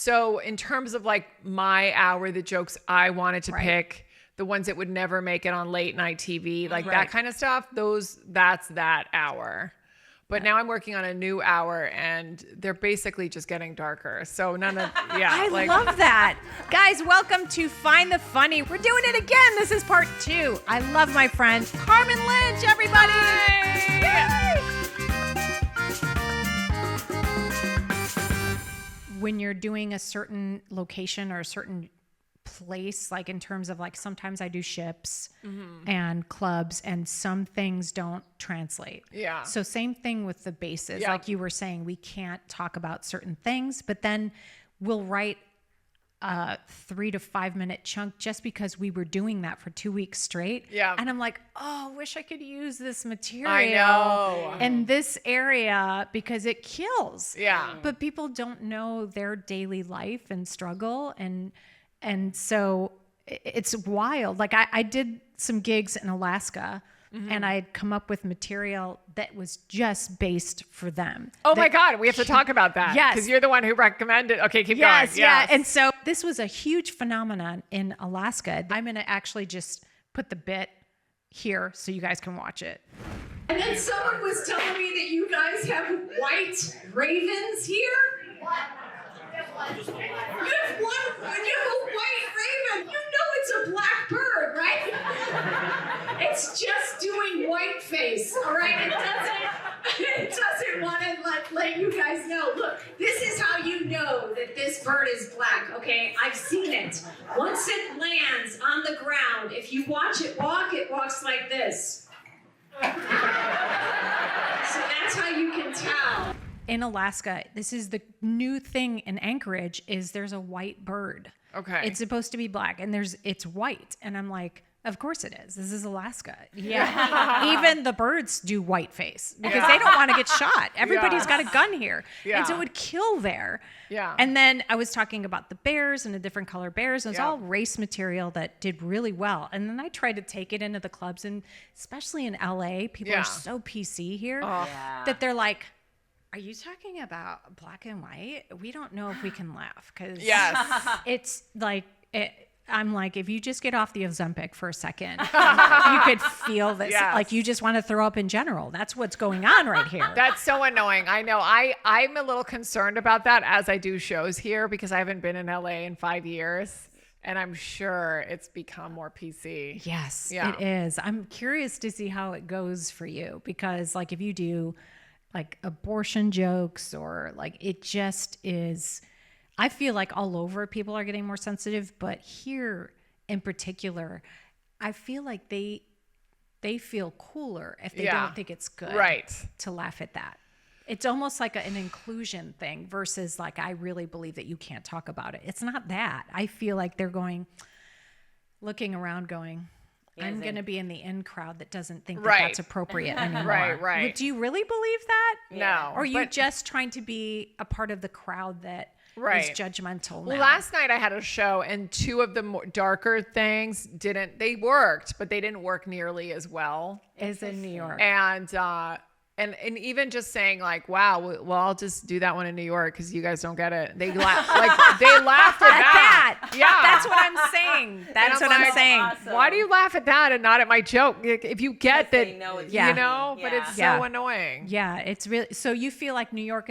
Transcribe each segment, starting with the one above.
So in terms of like my hour, the jokes I wanted to pick, the ones that would never make it on late night TV, like that kind of stuff, that's that hour. But now I'm working on a new hour and they're basically just getting darker. So none of, I love that. Guys, welcome to Find the Funny. We're doing it again. This is part 2. I love my friend, Carmen Lynch, everybody. When you're doing a certain location or a certain place, like in terms of like sometimes I do ships and clubs and some things don't translate. Yeah. So same thing with the bases. Like you were saying, we can't talk about certain things, but then we'll write a 3 to 5 minute chunk just because we were doing that for 2 weeks straight. Yeah. And I'm like, oh, wish I could use this material in this area because it kills. Yeah. But people don't know their daily life and struggle and so it's wild. Like I did some gigs in Alaska and I'd come up with material that was just based for them. Oh my God, we have to talk about that. Yes. Because you're the one who recommended. Okay, keep going. Yes. Yeah. And so this was a huge phenomenon in Alaska. I'm going to actually just put the bit here so you guys can watch it. And then someone was telling me that you guys have white ravens here. What? You have a white raven. You know it's a black bird, right? It's just doing white face, all right? It doesn't want to let you guys know. Look, this is how you know that this bird is black, okay? I've seen it. Once it lands on the ground, if you watch it walks like this. So that's how you can tell. In Alaska, this is the new thing in Anchorage is there's a white bird. Okay. It's supposed to be black and it's white. And I'm like, of course it is. This is Alaska. Yeah. Even the birds do white face because they don't want to get shot. Everybody's got a gun here. Yeah. And so it would kill there. Yeah. And then I was talking about the bears and the different color bears. And it was all race material that did really well. And then I tried to take it into the clubs and especially in LA, people are so PC here that they're like, are you talking about black and white? We don't know if we can laugh because it's like, I'm like, if you just get off the Ozempic for a second, you could feel this. Yes. Like you just want to throw up in general. That's what's going on right here. That's so annoying. I know. I'm a little concerned about that as I do shows here because I haven't been in LA in 5 years. And I'm sure it's become more PC. Yes, it is. I'm curious to see how it goes for you because like if you do like abortion jokes or like it just is, I feel like all over people are getting more sensitive, but here in particular, I feel like they feel cooler if they don't think it's good to laugh at that. It's almost like an inclusion thing versus like, I really believe that you can't talk about it. It's not that. I feel like they're looking around going, I'm going to be in the in crowd that doesn't think that that's appropriate anymore. Right. Do you really believe that? No. Or are you just trying to be a part of the crowd that is judgmental now? Well, last night I had a show and 2 of the more darker things they worked, but they didn't work nearly as well. As in New York. And even just saying like, wow, well, I'll just do that one in New York because you guys don't get it. They laughed at that. Yeah, that's what I'm saying. That's what I'm saying. Awesome. Why do you laugh at that and not at my joke? If you get that, but it's so annoying. Yeah, it's really. So you feel like New York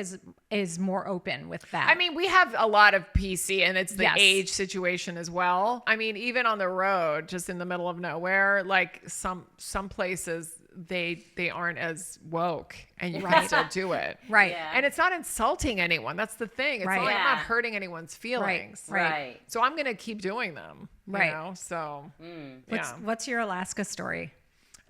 is more open with that? I mean, we have a lot of PC, and it's the age situation as well. I mean, even on the road, just in the middle of nowhere, like some places. They aren't as woke and you can still do it. Right. Yeah. And it's not insulting anyone. That's the thing. It's not like I'm not hurting anyone's feelings. Right. So I'm going to keep doing them. Right. You know? So, What's your Alaska story?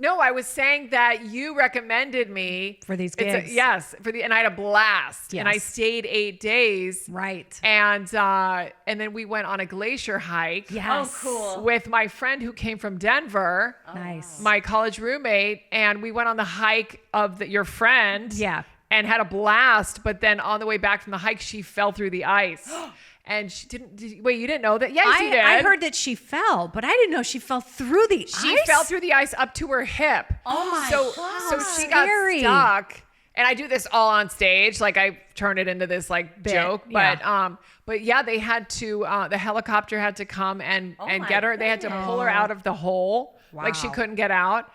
No, I was saying that you recommended me for these gigs. And I had a blast. Yes. And I stayed 8 days. Right. And then we went on a glacier hike. Yes. Oh, cool. With my friend who came from Denver. Nice. My college roommate, and we went on the hike of your friend. Yeah. And had a blast, but then on the way back from the hike, she fell through the ice. And she didn't. Wait, you didn't know that? Yes, you did. I heard that she fell, but I didn't know she fell through the ice. She fell through the ice up to her hip. Oh my God! So she got stuck, And I do this all on stage. Like I turn it into this like joke, but yeah, they had to, the helicopter had to come and get her. They had to pull her out of the hole. Wow. Like she couldn't get out.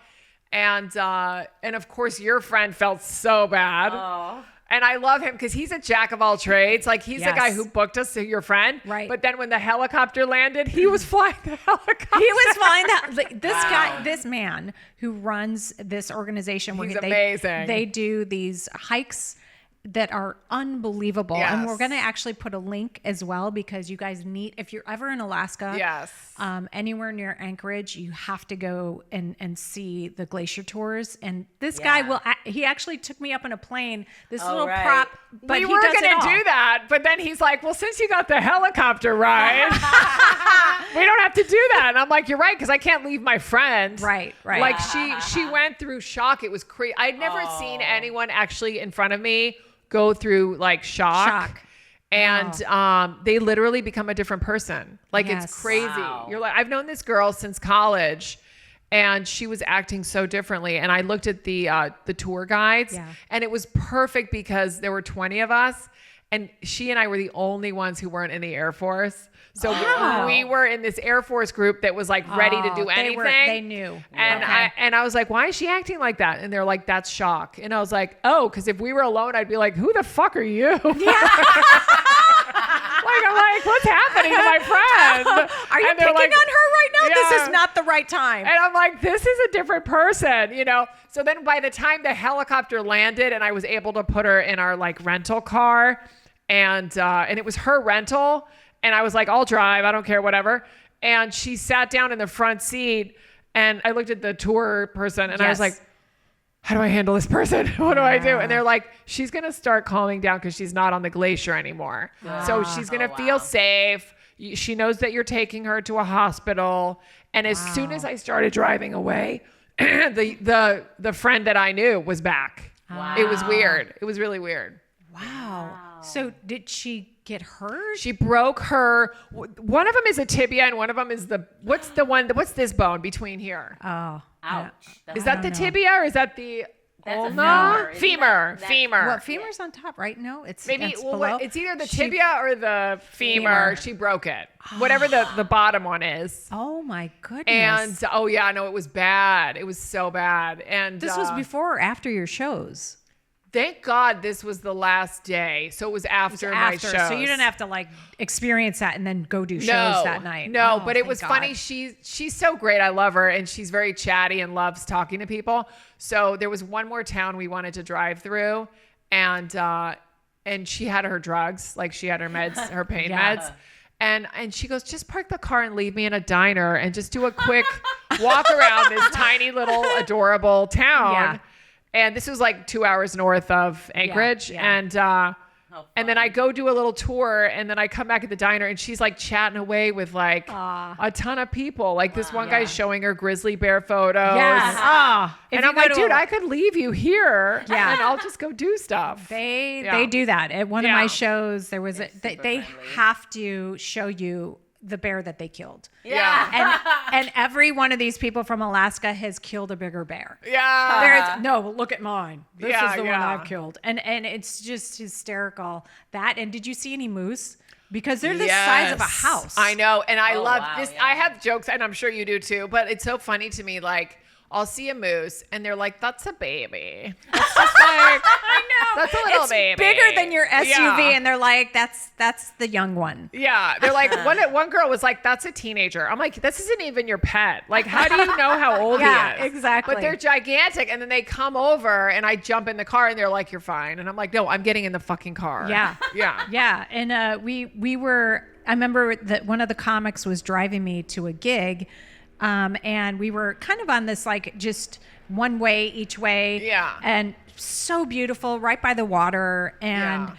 And of course your friend felt so bad. Oh. And I love him because he's a jack of all trades. Like he's the guy who booked us to your friend. Right. But then when the helicopter landed, he was flying the helicopter. He was flying that. This guy, this man who runs this organization, he's amazing. They do these hikes that are unbelievable. Yes. And we're going to actually put a link as well because you guys need, if you're ever in Alaska, anywhere near Anchorage, you have to go and see the Glacier tours. And this guy he actually took me up in a plane, this little prop, but we were going to do that. But then he's like, well, since you got the helicopter ride, we don't have to do that. And I'm like, you're right. Cause I can't leave my friend. Right. Like she went through shock. It was crazy. I'd never seen anyone actually in front of me go through like shock. And they literally become a different person. Like it's crazy. Wow. You're like, I've known this girl since college and she was acting so differently. And I looked at the tour guides and it was perfect because there were 20 of us and she and I were the only ones who weren't in the Air Force. So we were in this Air Force group that was like ready to do anything. They knew. And I was like, why is she acting like that? And they're like, that's shock. And I was like, oh, because if we were alone, I'd be like, who the fuck are you? Yeah. I'm like, what's happening to my friend? Are you picking on her right now? Yeah. This is not the right time. And I'm like, this is a different person, you know? So then by the time the helicopter landed and I was able to put her in our like rental car and it was her rental. And I was like, I'll drive. I don't care, whatever. And she sat down in the front seat and I looked at the tour person and I was like, how do I handle this person? What do I do? And they're like, she's going to start calming down because she's not on the Glacier anymore. So she's going to feel safe. She knows that you're taking her to a hospital. And as soon as I started driving away, the friend that I knew was back. Wow. It was weird. It was really weird. Wow. So did she get hurt? She broke her. One of them is a tibia and one of them is what's this bone between here? Oh. Ouch. Is that the tibia or is that the ulna? Femur. Well, femur's on top, right? No, it's below. It's either the tibia or the femur. She broke it. Whatever the bottom one is. Oh my goodness. And it was bad. It was so bad. And this was before or after your shows? Thank God this was the last day. So it was after my show. So you didn't have to like experience that and then go do shows that night. No, but it was funny. She's so great. I love her. And she's very chatty and loves talking to people. So there was one more town we wanted to drive through. And she had her drugs. Like she had her meds, her pain meds. And she goes, just park the car and leave me in a diner and just do a quick walk around this tiny little adorable town. Yeah. And this was like 2 hours north of Anchorage. Yeah. And then I go do a little tour and then I come back at the diner and she's like chatting away with like a ton of people. Like this one guy's showing her grizzly bear photos. Yes. And I'm like, dude, I could leave you here and I'll just go do stuff. They do that. At one of my shows, there was they have to show you the bear that they killed. Yeah. And every one of these people from Alaska has killed a bigger bear. Yeah. Look at mine. This is the one I've killed. And it's just hysterical. And did you see any moose? Because they're the size of a house. I know. And I love this. Yeah. I have jokes and I'm sure you do too, but it's so funny to me. Like I'll see a moose and they're like, that's a baby. It's just like, I know. That's a little baby. Bigger than your SUV. And they're like, that's the young one. Yeah. They're like, one girl was like, that's a teenager. I'm like, this isn't even your pet. Like, how do you know how old he is? Exactly. But they're gigantic. And then they come over and I jump in the car and they're like, you're fine. And I'm like, no, I'm getting in the fucking car. Yeah. Yeah. Yeah. And I remember that one of the comics was driving me to a gig. And we were kind of on this like just one way each way. Yeah. And so beautiful, right by the water. And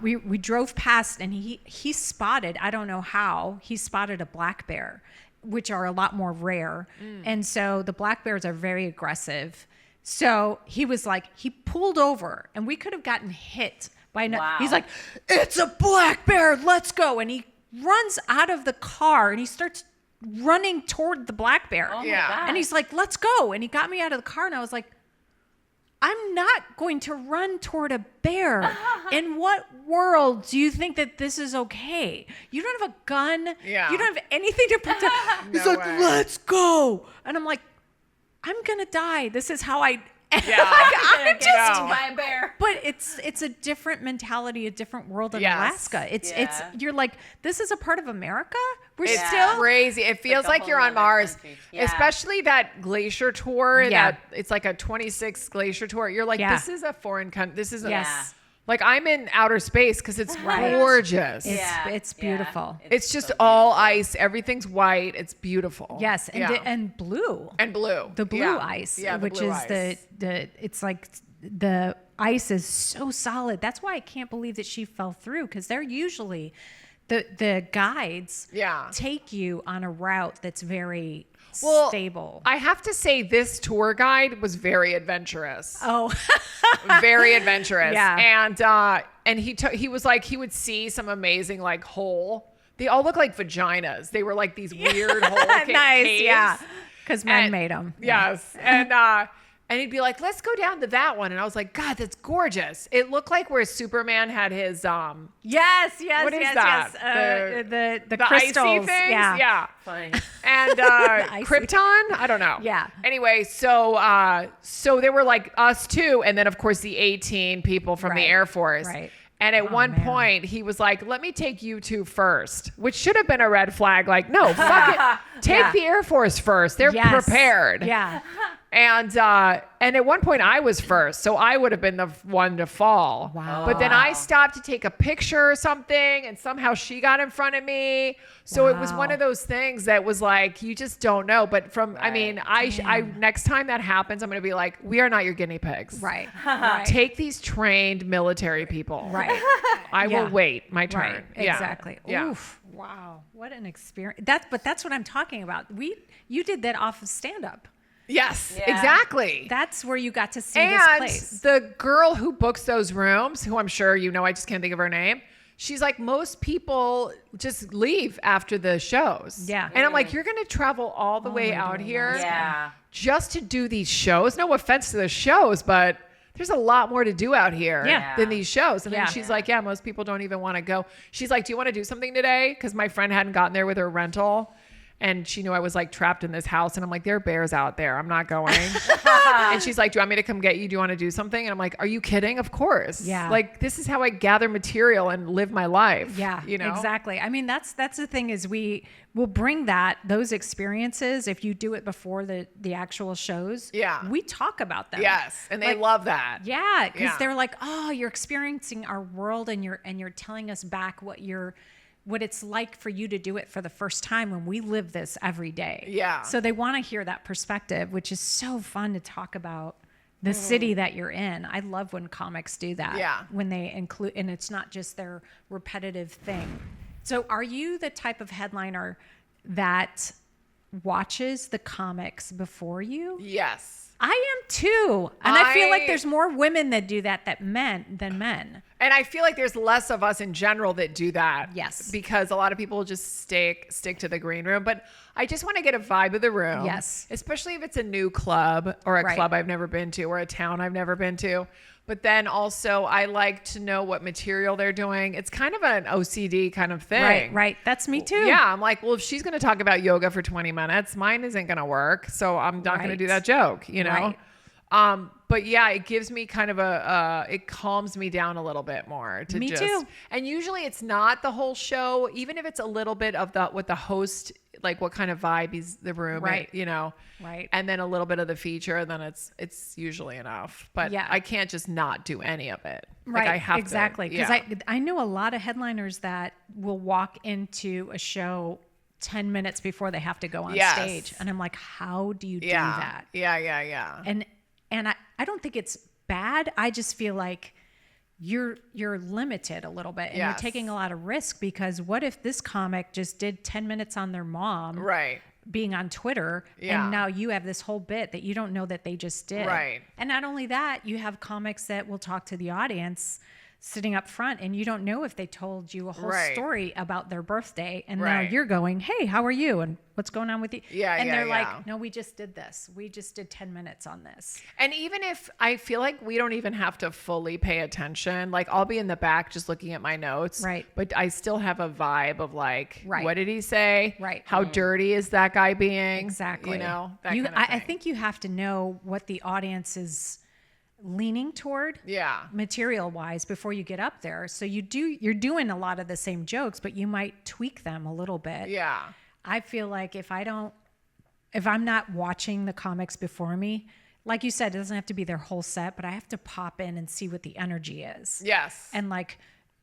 we drove past and he spotted, I don't know how, he spotted a black bear, which are a lot more rare. And so the black bears are very aggressive. So he was like, he pulled over and we could have gotten hit by He's like, it's a black bear, let's go. And he runs out of the car and he starts running toward the black bear. Oh my God. And he's like, let's go. And he got me out of the car and I was like, I'm not going to run toward a bear. In what world do you think that this is okay? You don't have a gun. Yeah. You don't have anything to protect. He's like, let's go. And I'm like, I'm going to die. This is how I... I'm just by a bear. But it's a different mentality, a different world in Alaska. It's you're like, this is a part of America. We're still crazy. It feels like you're on Mars, especially that Glacier tour. That it's like a 26 Glacier tour. You're like, this is a foreign country. This is like I'm in outer space because it's gorgeous. It's beautiful. It's just all ice. Everything's white. It's beautiful. Yes, and blue. And blue. The blue ice, which is ice. it's like the ice is so solid. That's why I can't believe that she fell through, because they're usually the guides take you on a route that's very stable. I have to say this tour guide was very adventurous. Oh, very adventurous. Yeah. And he was like, he would see some amazing like hole. They all look like vaginas. They were like these weird hole nice, caves. yeah. Because men made them. Yes. And he'd be like, let's go down to that one. And I was like, God, that's gorgeous. It looked like where Superman had his Yes. What is that? The crystals. Icy things? Yeah. Funny. And Krypton? I don't know. Yeah. Anyway, so there were like us two, and then of course the 18 people from the Air Force. Right. And at one point, he was like, let me take you two first, which should have been a red flag. Like, no, fuck it. Take the Air Force first. They're prepared. Yeah. And at one point I was first, so I would have been the one to fall. Wow. But then I stopped to take a picture or something, and somehow she got in front of me. So it was one of those things that was like, you just don't know. But I mean, I next time that happens, I'm going to be like, we are not your guinea pigs. Right. Take these trained military people. Right. I will wait my turn. Right. Yeah. Exactly. Yeah. Oof. Wow. What an experience. That's what I'm talking about. You did that off of stand-up. Yes, exactly. That's where you got to see this place. The girl who books those rooms, who I'm sure you know, I just can't think of her name. She's like, most people just leave after the shows. Yeah. And I'm like, you're going to travel all the way out here just to do these shows? No offense to the shows, but there's a lot more to do out here than these shows. And then she's like, most people don't even want to go. She's like, do you want to do something today? Because my friend hadn't gotten there with her rental. And she knew I was like trapped in this house. And I'm like, there are bears out there. I'm not going. And she's like, do you want me to come get you? Do you want to do something? And I'm like, are you kidding? Of course. Yeah. Like, this is how I gather material and live my life. Yeah, you know? Exactly. I mean, that's the thing is we will bring those experiences. If you do it before the actual shows, we talk about them. Yes. And they love that. Yeah. Because they're like, oh, you're experiencing our world and you're telling us back what it's like for you to do it for the first time when we live this every day. Yeah. So they want to hear that perspective, which is so fun to talk about the city that you're in. I love when comics do that. Yeah. When they include, and it's not just their repetitive thing. So are you the type of headliner that watches the comics before you? Yes. I am too. And I feel like there's more women that do that than men. And I feel like there's less of us in general that do that. Yes. Because a lot of people just stick to the green room. But I just want to get a vibe of the room. Yes. Especially if it's a new club or a club I've never been to or a town I've never been to. But then also I like to know what material they're doing. It's kind of an OCD kind of thing. Right. That's me too. Yeah. I'm like, well, if she's going to talk about yoga for 20 minutes, mine isn't going to work. So I'm not going to do that joke, you know? Right. But yeah, it gives me kind of it calms me down a little bit more. Me too. And usually it's not the whole show, even if it's a little bit of what the host, like what kind of vibe is the room, you know? Right. And then a little bit of the feature, then it's usually enough. But I can't just not do any of it. Right. Like I have exactly. to. Because I know a lot of headliners that will walk into a show 10 minutes before they have to go on stage. And I'm like, how do you do that? Yeah. And I don't think it's bad. I just feel like you're limited a little bit and you're taking a lot of risk, because what if this comic just did 10 minutes on their mom being on Twitter and now you have this whole bit that you don't know that they just did. Right. And not only that, you have comics that will talk to the audience sitting up front, and you don't know if they told you a whole story about their birthday, and now Right. you're going, hey, how are you? And what's going on with you? Yeah, and yeah, they're yeah. like, no, we just did this. We just did 10 minutes on this. And even if I feel like we don't even have to fully pay attention, like I'll be in the back just looking at my notes. Right. But I still have a vibe of like, Right. what did he say? Right. How dirty is that guy being? Exactly. You know, that You, kind of thing. I think you have to know what the audience is leaning toward. Yeah. Material wise before you get up there. So you're doing a lot of the same jokes, but you might tweak them a little bit. Yeah. I feel like if I'm not watching the comics before me, like you said, it doesn't have to be their whole set, but I have to pop in and see what the energy is. Yes. And like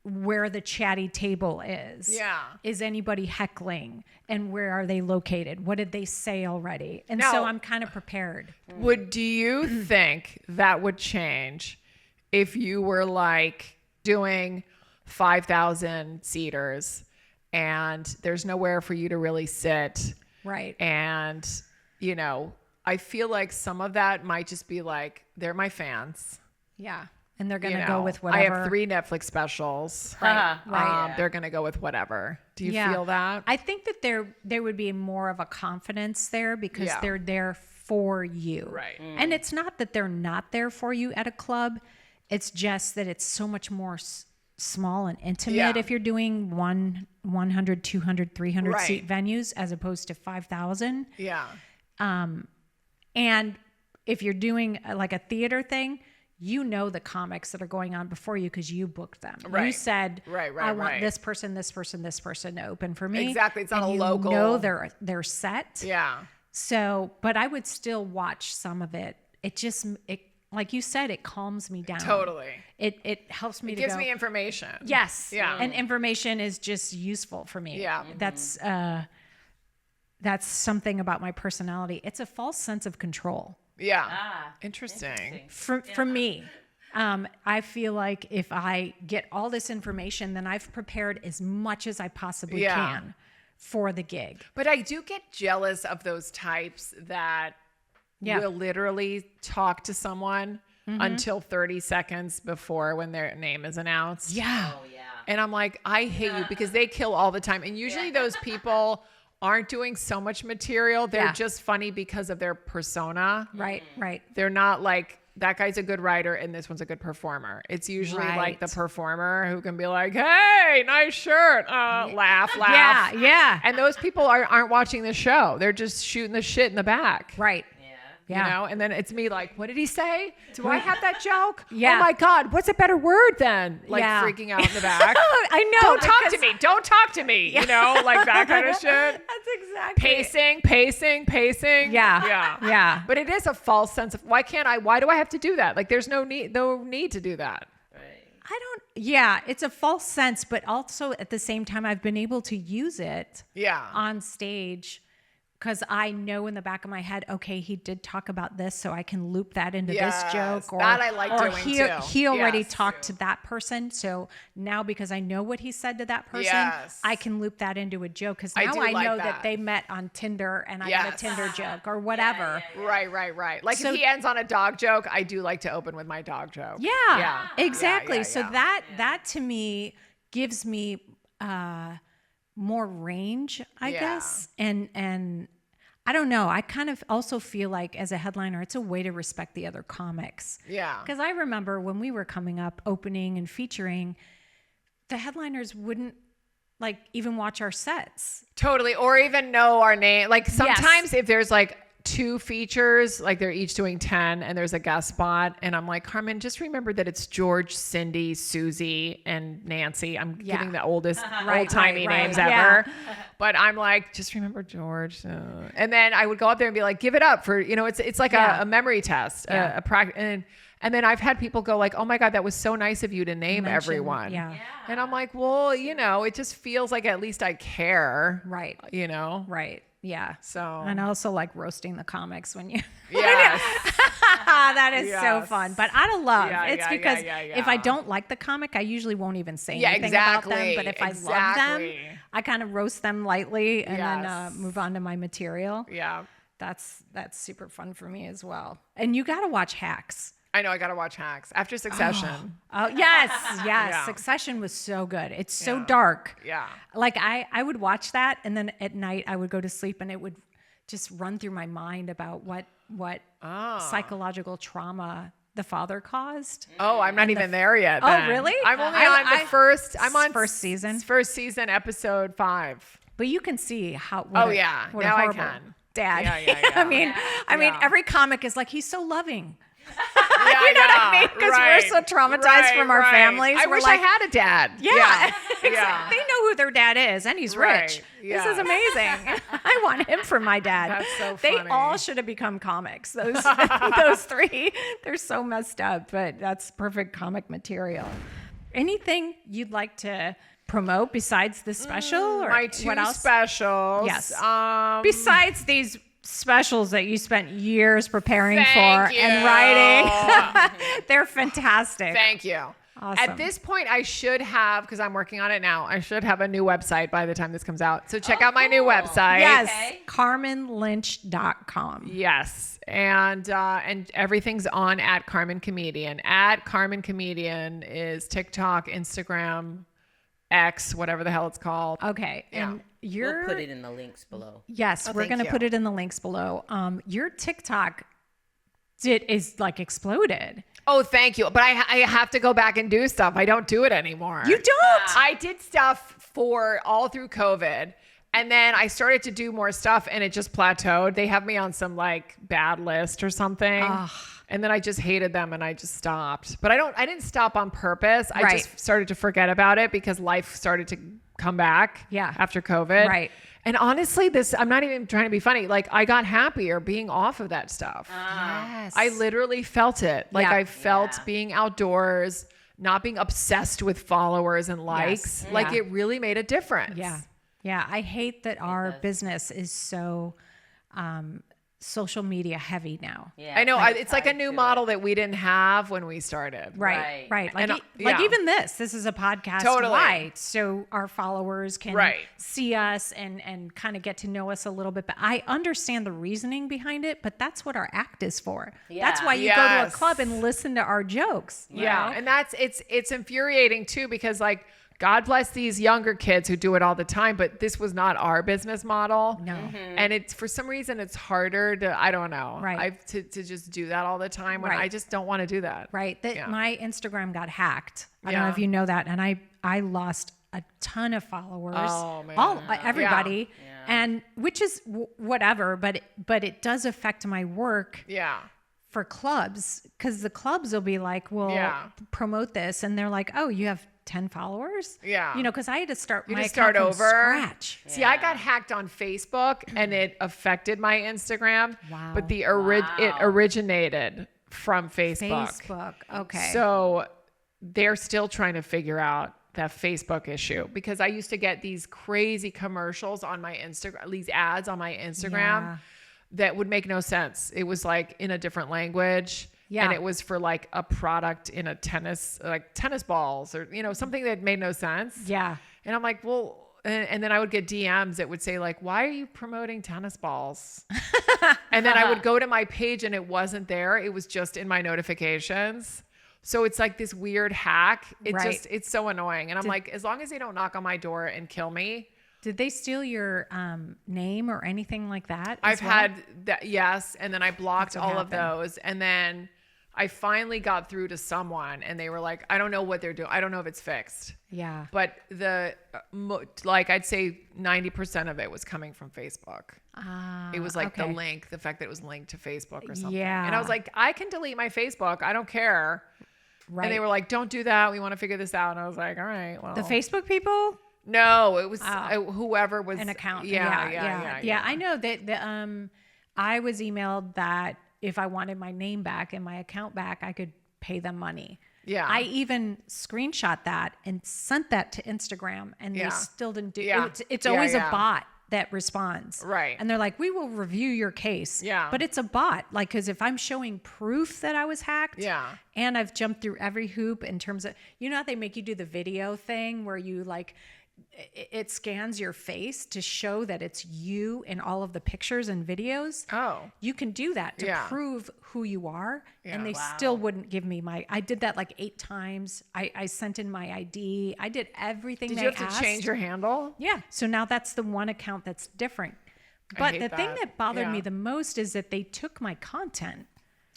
where the chatty table is. Yeah. Is anybody heckling? And where are they located? What did they say already? And Now- so I'm kind of prepared. Do you think that would change if you were like doing 5,000 seaters and there's nowhere for you to really sit? Right. And, you know, I feel like some of that might just be like, they're my fans. Yeah. And they're going You to know, go with whatever. I have 3 Netflix specials. Right. Right. They're going to go with whatever. Do you Yeah. feel that? I think that there would be more of a confidence there because Yeah. they're there for you. Right. And it's not that they're not there for you at a club. It's just that it's so much more small and intimate Yeah. if you're doing 100, 200, 300 Right. seat venues as opposed to 5,000. Yeah. And if you're doing like a theater thing, you know the comics that are going on before you because you booked them. You Right. said, Right, I want right. this person to open for me. Exactly. It's not And a you local- know their set. Yeah. So, but I would still watch some of it. It like you said, it calms me down. Totally. It helps me It to gives go. me information. Yes. Yeah. And information is just useful for me. Yeah. That's something about my personality. It's a false sense of control. Yeah. Ah, Interesting. For me, I feel like if I get all this information, then I've prepared as much as I possibly Yeah. can for the gig. But I do get jealous of those types that Yeah. will literally talk to someone Mm-hmm. until 30 seconds before when their name is announced. Yeah. Oh yeah. And I'm like, I hate you because they kill all the time. And usually those people aren't doing so much material. They're Yeah. just funny because of their persona. Right. Right. They're not like, that guy's a good writer and this one's a good performer. It's usually like Right. the performer who can be like, hey, nice shirt. Laugh. Yeah. Yeah. And those people aren't watching the show. They're just shooting the shit in the back. Right. Yeah. Yeah. You know, and then it's me like, what did he say? Do I have that joke? Yeah. Oh my God, what's a better word then? Like Yeah. freaking out in the back. I know. Don't talk to because- me. Don't talk to me. You know, like that kind of shit. That's exactly. Pacing. Yeah. Yeah. Yeah. But it is a false sense of why do I have to do that? Like there's no need to do that. Yeah, it's a false sense, but also at the same time, I've been able to use it Yeah. on stage because I know in the back of my head, okay, he did talk about this, so I can loop that into Yes, this joke. Or that I like or doing he, too. he already Yes. talked to that person, so now because I know what he said to that person, Yes. I can loop that into a joke because I now do I like know that. that they met on Tinder and I got a Yes. Tinder joke or whatever. Right. Like So- if he ends on a dog joke, I do like to open with my dog joke. Yeah, exactly. Yeah, So yeah. that to me gives me more range, I Yeah. guess. And I don't know. I kind of also feel like as a headliner, it's a way to respect the other comics. Yeah. Because I remember when we were coming up, opening and featuring, the headliners wouldn't like even watch our sets. Totally. Or even know our name. Like sometimes if there's like 2 features, like they're each doing 10 and there's a guest spot. And I'm like, Carmen, just remember that it's George, Cindy, Susie, and Nancy. I'm giving the oldest, old-timey right. names Yeah. ever. But I'm like, just remember George. And then I would go up there and be like, give it up for, it's like Yeah. a memory test, Yeah. a practice. And then I've had people go like, oh my God, that was so nice of you to name Mention- everyone. Yeah. And I'm like, well, it just feels like at least I care. Right. Right. Yeah. So And I also like roasting the comics when you. yes. That is so Yes. fun. But out of love. Yeah, It's yeah, because yeah, if I yeah. don't like the comic, I usually won't even say Yeah, anything about them. exactly, But if I love exactly. them, I kind of roast them lightly and Yes. then move on to my material. Yeah. That's super fun for me as well. And you got to watch Hacks. I know. I got to watch Hacks after Succession. Oh yes. Yeah. Succession was so good. It's so dark. Yeah. Like I would watch that, and then at night I would go to sleep, and it would just run through my mind about what psychological trauma the father caused. Oh, I'm not even there yet. Oh, really? I'm only on the first. I'm on first season. First season, episode 5. But you can see how. Now I can. Dad. Yeah. I mean, every comic is like, he's so loving. Yeah, you know what I mean? Because we're so traumatized from our families. I wish I had a dad. Yeah. Exactly. They know who their dad is, and he's rich. Yeah. This is amazing. I want him for my dad. That's so funny. They all should have become comics. Those 3, they're so messed up, but that's perfect comic material. Anything you'd like to promote besides this special? Or my 2 what else? specials. Yes. Besides these specials that you spent years preparing Thank for you. and writing. They're fantastic. Thank you. Awesome. At this point, I should have, because I'm working on it now, I should have a new website by the time this comes out. So check out my new website. Yes, CarmenLynch.com. Yes. And everything's on at Carmen Comedian. At Carmen Comedian is TikTok, Instagram, X, whatever the hell it's called. Okay. And we'll put it in the links below. Yes, we're going to put it in the links below. Your TikTok is like exploded. Oh, thank you. But I have to go back and do stuff. I don't do it anymore. You don't? I did stuff for all through COVID. And then I started to do more stuff and it just plateaued. They have me on some like bad list or something. And then I just hated them and I just stopped. But I didn't stop on purpose. I just started to forget about it because life started to come back after COVID. Right. And honestly, I'm not even trying to be funny. Like I got happier being off of that stuff. Yes. I literally felt it. Like I felt being outdoors, not being obsessed with followers and likes. Yes. Like it really made a difference. Yeah. Yeah. I hate that our business is so social media heavy now. Yeah, I know. It's like a new model that we didn't have when we started. Right. Like, And, like even this is a podcast. Totally. Right. So our followers can see us and kind of get to know us a little bit. But I understand the reasoning behind it, but that's what our act is for. Yeah. That's why you go to a club and listen to our jokes. Yeah. And it's infuriating too, because like, God bless these younger kids who do it all the time, but this was not our business model. No. And it's, for some reason, it's harder to, I don't know, to just do that all the time when I just don't want to do that. Right. My Instagram got hacked. I don't know if you know that. And I lost a ton of followers. Oh, man. Everybody. Yeah. And which is whatever, but it does affect my work. Yeah. For clubs, because the clubs will be like, well, promote this. And they're like, oh, you have 10 followers? Yeah. You know, because I had to start my account from over. scratch. See, I got hacked on Facebook and it affected my Instagram. Wow. But it originated from Facebook. Okay. So they're still trying to figure out that Facebook issue, because I used to get these crazy commercials on my Instagram, these ads on my Instagram that would make no sense. It was like in a different language. Yeah. And it was for like a product in a tennis balls or, something that made no sense. Yeah. And I'm like, well, and then I would get DMs that would say like, why are you promoting tennis balls? And then I would go to my page and it wasn't there. It was just in my notifications. So it's like this weird hack. It's so annoying. And I'm like, as long as they don't knock on my door and kill me. Did they steal your name or anything like that? I've had that. Yes. And then I blocked all of those. And then I finally got through to someone and they were like, I don't know what they're doing. I don't know if it's fixed. Yeah. But I'd say 90% of it was coming from Facebook. It was like the link, the fact that it was linked to Facebook or something. Yeah. And I was like, I can delete my Facebook. I don't care. Right. And they were like, don't do that. We want to figure this out. And I was like, all right, well. The Facebook people? No, it was whoever was an account. Yeah. I know that I was emailed that if I wanted my name back and my account back, I could pay them money. Yeah. I even screenshot that and sent that to Instagram, and they still didn't do it. It's always a bot that responds. Right. And they're like, we will review your case. Yeah. But it's a bot. Like, because if I'm showing proof that I was hacked, and I've jumped through every hoop in terms of, how they make you do the video thing where you like, it scans your face to show that it's you in all of the pictures and videos. Oh. You can do that to prove who you are. And they still wouldn't give me I did that like 8 times. I sent in my ID. I did everything they asked. Did you have to change your handle? Yeah. So now that's the one account that's different. But the thing that bothered me the most is that they took my content.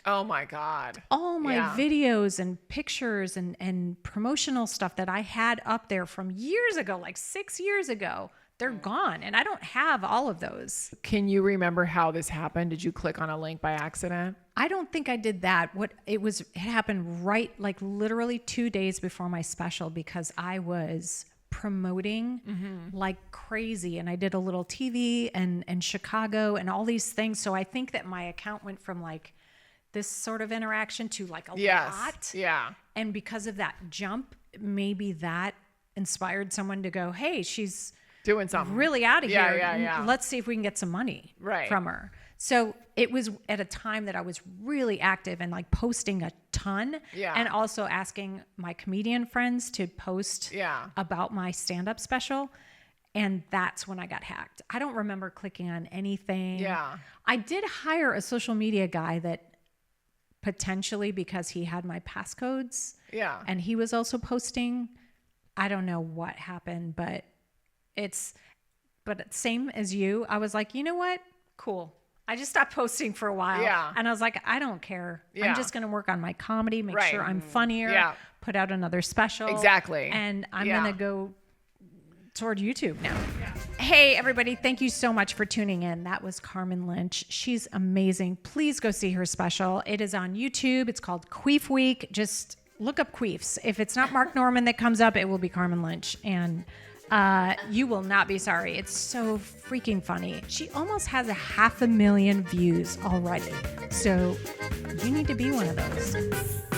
Oh my God. All my videos and pictures and promotional stuff that I had up there from years ago, like 6 years ago, they're gone. And I don't have all of those. Can you remember how this happened? Did you click on a link by accident? I don't think I did that. It happened right, like literally 2 days before my special, because I was promoting like crazy. And I did a little TV and Chicago and all these things. So I think that my account went from like this sort of interaction to like a lot. Yeah. And because of that jump, maybe that inspired someone to go, hey, she's doing something really out of here. Yeah. Let's see if we can get some money from her. So it was at a time that I was really active and like posting a ton and also asking my comedian friends to post about my stand-up special. And that's when I got hacked. I don't remember clicking on anything. Yeah. I did hire a social media guy that potentially, because he had my passcodes. Yeah. And he was also posting. I don't know what happened, but same as you. I was like, you know what? Cool. I just stopped posting for a while. Yeah. And I was like, I don't care. Yeah. I'm just going to work on my comedy, make sure I'm funnier, put out another special. Exactly. And I'm going to go toward YouTube now. Hey, everybody. Thank you so much for tuning in. That was Carmen Lynch. She's amazing. Please go see her special. It is on YouTube. It's called Queef Week. Just look up Queefs. If it's not Mark Norman that comes up, it will be Carmen Lynch. And you will not be sorry. It's so freaking funny. She almost has 500,000 views already. So you need to be one of those.